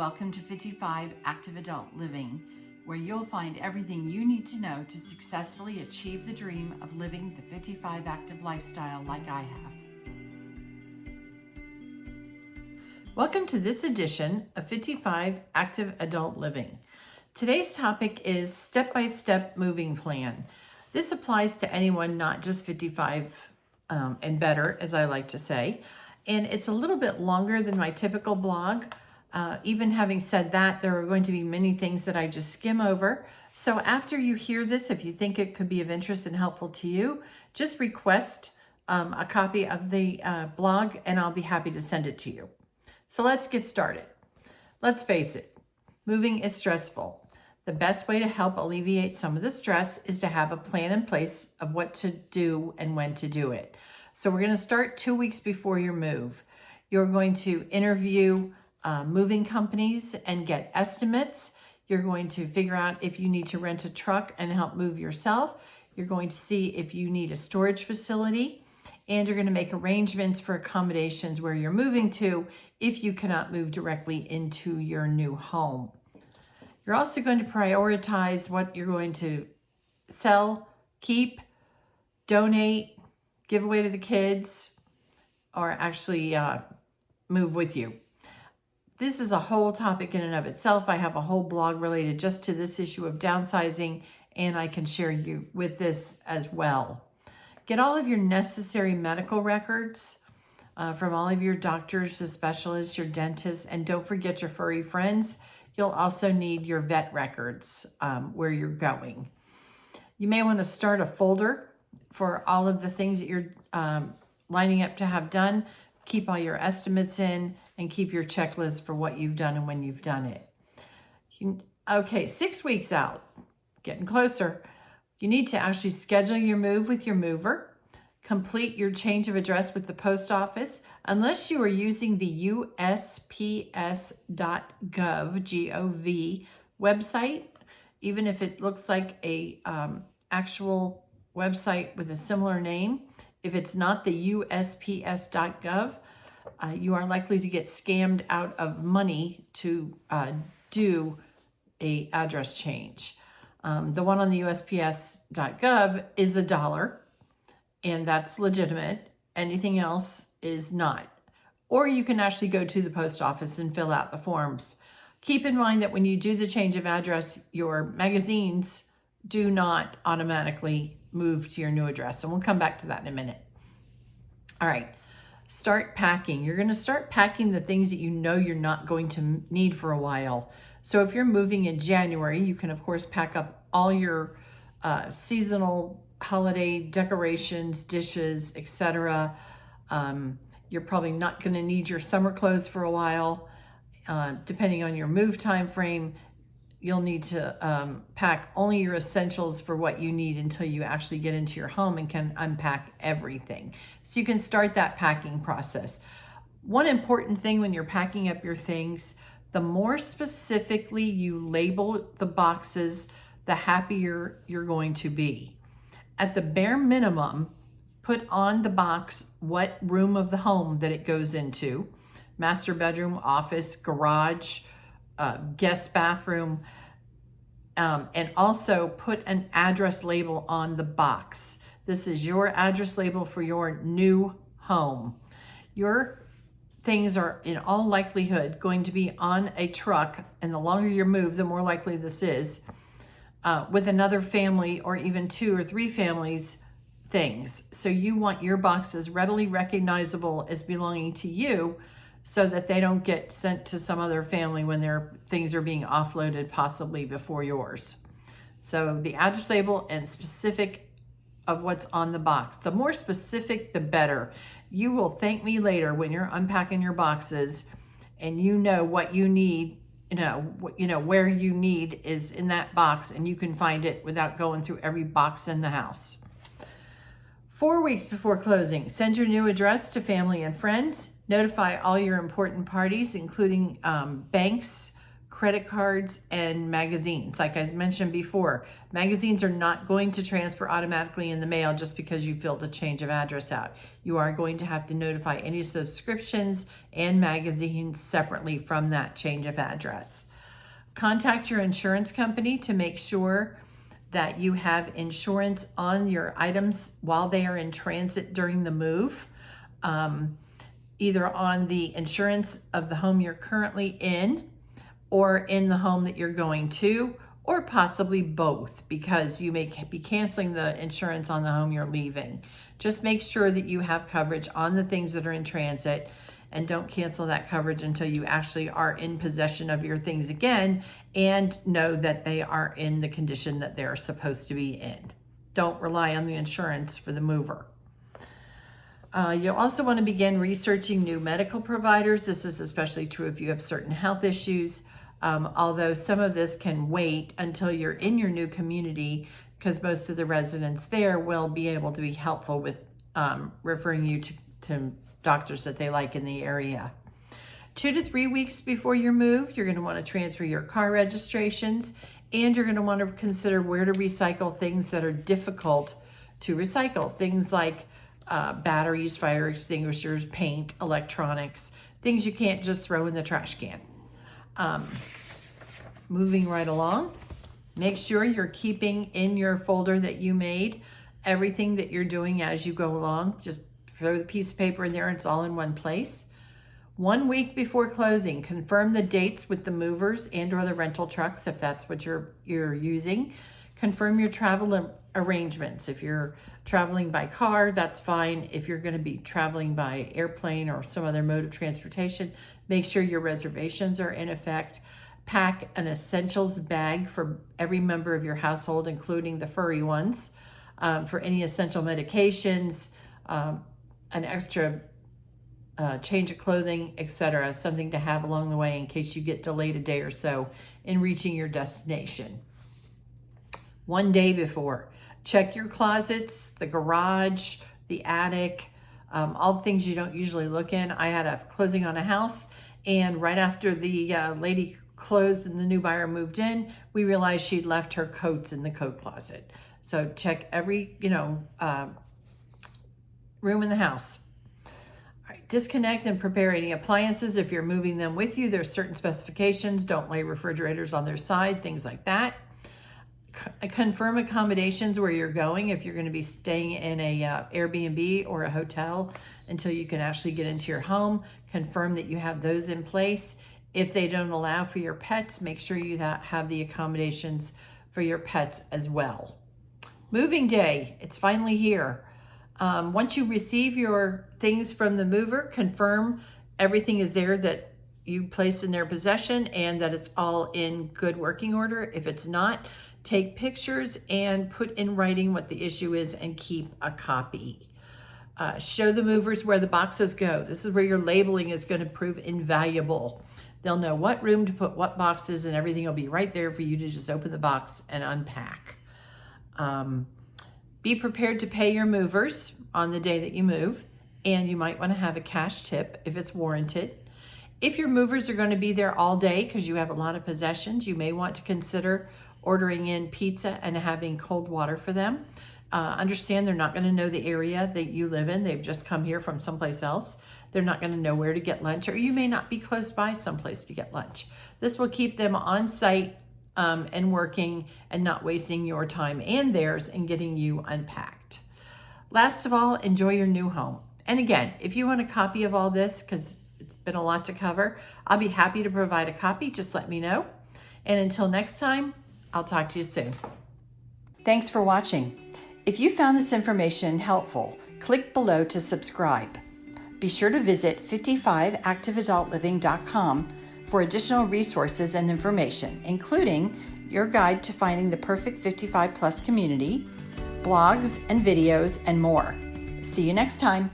Welcome to 55 Active Adult Living, where you'll find everything you need to know to successfully achieve the dream of living the 55 active lifestyle like I have. Welcome to this edition of 55 Active Adult Living. Today's topic is step-by-step moving plan. This applies to anyone, not just 55 and better, as I like to say. And it's a little bit longer than my typical blog. Even having said that, there are going to be many things that I just skim over. So after you hear this, if you think it could be of interest and helpful to you, just request a copy of the blog and I'll be happy to send it to you. So let's get started. Let's face it, moving is stressful. The best way to help alleviate some of the stress is to have a plan in place of what to do and when to do it. So we're going to start 2 weeks before your move. You're going to interview moving companies and get estimates. You're going to figure out if you need to rent a truck and help move yourself. You're going to see if you need a storage facility, and you're going to make arrangements for accommodations where you're moving to if you cannot move directly into your new home. You're also going to prioritize what you're going to sell, keep, donate, give away to the kids, or actually move with you. This is a whole topic in and of itself. I have a whole blog related just to this issue of downsizing, and I can share you with this as well. Get all of your necessary medical records from all of your doctors, the specialists, your dentists, and don't forget your furry friends. You'll also need your vet records where you're going. You may want to start a folder for all of the things that you're lining up to have done. Keep all your estimates in and keep your checklist for what you've done and when you've done it. Okay, 6 weeks out, getting closer. You need to actually schedule your move with your mover, complete your change of address with the post office, unless you are using the USPS.gov, G-O-V website, even if it looks like a actual website with a similar name. If it's not the USPS.gov, you are likely to get scammed out of money to do a address change. The one on the USPS.gov is $1, and that's legitimate. Anything else is not. Or you can actually go to the post office and fill out the forms. Keep in mind that when you do the change of address, your magazines do not automatically move to your new address. And we'll come back to that in a minute. All right, start packing. You're going to start packing the things that you know you're not going to need for a while. So if you're moving in January, you can of course pack up all your seasonal holiday decorations, dishes, etc. You're probably not going to need your summer clothes for a while. Depending on your move time frame, you'll need to pack only your essentials for what you need until you actually get into your home and can unpack everything. So you can start that packing process. One important thing when you're packing up your things, the more specifically you label the boxes, the happier you're going to be. At the bare minimum, put on the box what room of the home that it goes into: master bedroom, office, garage, guest bathroom, and also put an address label on the box. This is your address label for your new home. Your things are in all likelihood going to be on a truck, and the longer you move, the more likely this is, with another family or even 2 or 3 families' things. So you want your boxes readily recognizable as belonging to you, so that they don't get sent to some other family when their things are being offloaded possibly before yours. So the address label and specific of what's on the box. The more specific, the better. You will thank me later when you're unpacking your boxes and you know what you need, where you need is in that box, and you can find it without going through every box in the house. 4 weeks before closing, send your new address to family and friends. Notify all your important parties, including banks, credit cards, and magazines. Like I mentioned before, magazines are not going to transfer automatically in the mail just because you filled a change of address out. You are going to have to notify any subscriptions and magazines separately from that change of address. Contact your insurance company to make sure that you have insurance on your items while they are in transit during the move, either on the insurance of the home you're currently in or in the home that you're going to, or possibly both, because you may be canceling the insurance on the home you're leaving. Just make sure that you have coverage on the things that are in transit, and don't cancel that coverage until you actually are in possession of your things again and know that they are in the condition that they're supposed to be in. Don't rely on the insurance for the mover. You'll also want to begin researching new medical providers. This is especially true if you have certain health issues, although some of this can wait until you're in your new community, because most of the residents there will be able to be helpful with referring you to doctors that they like in the area. 2 to 3 weeks before your move, you're going to want to transfer your car registrations, and you're going to want to consider where to recycle things that are difficult to recycle. Things like batteries, fire extinguishers, paint, electronics, things you can't just throw in the trash can. Moving right along, make sure you're keeping in your folder that you made everything that you're doing as you go along. Just throw the piece of paper in there, it's all in one place. 1 week before closing, confirm the dates with the movers and or the rental trucks if that's what you're using. Confirm your travel arrangements. If you're traveling by car, that's fine. If you're going to be traveling by airplane or some other mode of transportation, make sure your reservations are in effect. Pack an essentials bag for every member of your household, including the furry ones, for any essential medications, an extra change of clothing, etc., something to have along the way in case you get delayed a day or so in reaching your destination. 1 day before, check your closets, the garage, the attic, all the things you don't usually look in. I had a closing on a house, and right after the lady closed and the new buyer moved in, we realized she'd left her coats in the coat closet. So check every, room in the house. All right, disconnect and prepare any appliances. If you're moving them with you, there's certain specifications. Don't lay refrigerators on their side, things like that. Confirm accommodations where you're going if you're going to be staying in a Airbnb or a hotel until you can actually get into your home. Confirm that you have those in place. If they don't allow for your pets, make sure you have the accommodations for your pets as well. Moving day, it's finally here. Once you receive your things from the mover, confirm everything is there that you placed in their possession and that it's all in good working order. If it's not, take pictures and put in writing what the issue is and keep a copy. Show the movers where the boxes go. This is where your labeling is going to prove invaluable. They'll know what room to put what boxes, and everything will be right there for you to just open the box and unpack. Be prepared to pay your movers on the day that you move, and you might want to have a cash tip if it's warranted. If your movers are going to be there all day because you have a lot of possessions, you may want to consider ordering in pizza and having cold water for them. Understand they're not going to know the area that you live in. They've just come here from someplace else. They're not going to know where to get lunch, or you may not be close by someplace to get lunch. This will keep them on site and working and not wasting your time and theirs in getting you unpacked. Last of all, enjoy your new home. And again, if you want a copy of all this, because it's been a lot to cover, I'll be happy to provide a copy. Just let me know. And until next time, I'll talk to you soon. Thanks for watching. If you found this information helpful, click below to subscribe. Be sure to visit 55activeadultliving.com for additional resources and information, including your guide to finding the perfect 55 plus community, blogs and videos, and more. See you next time.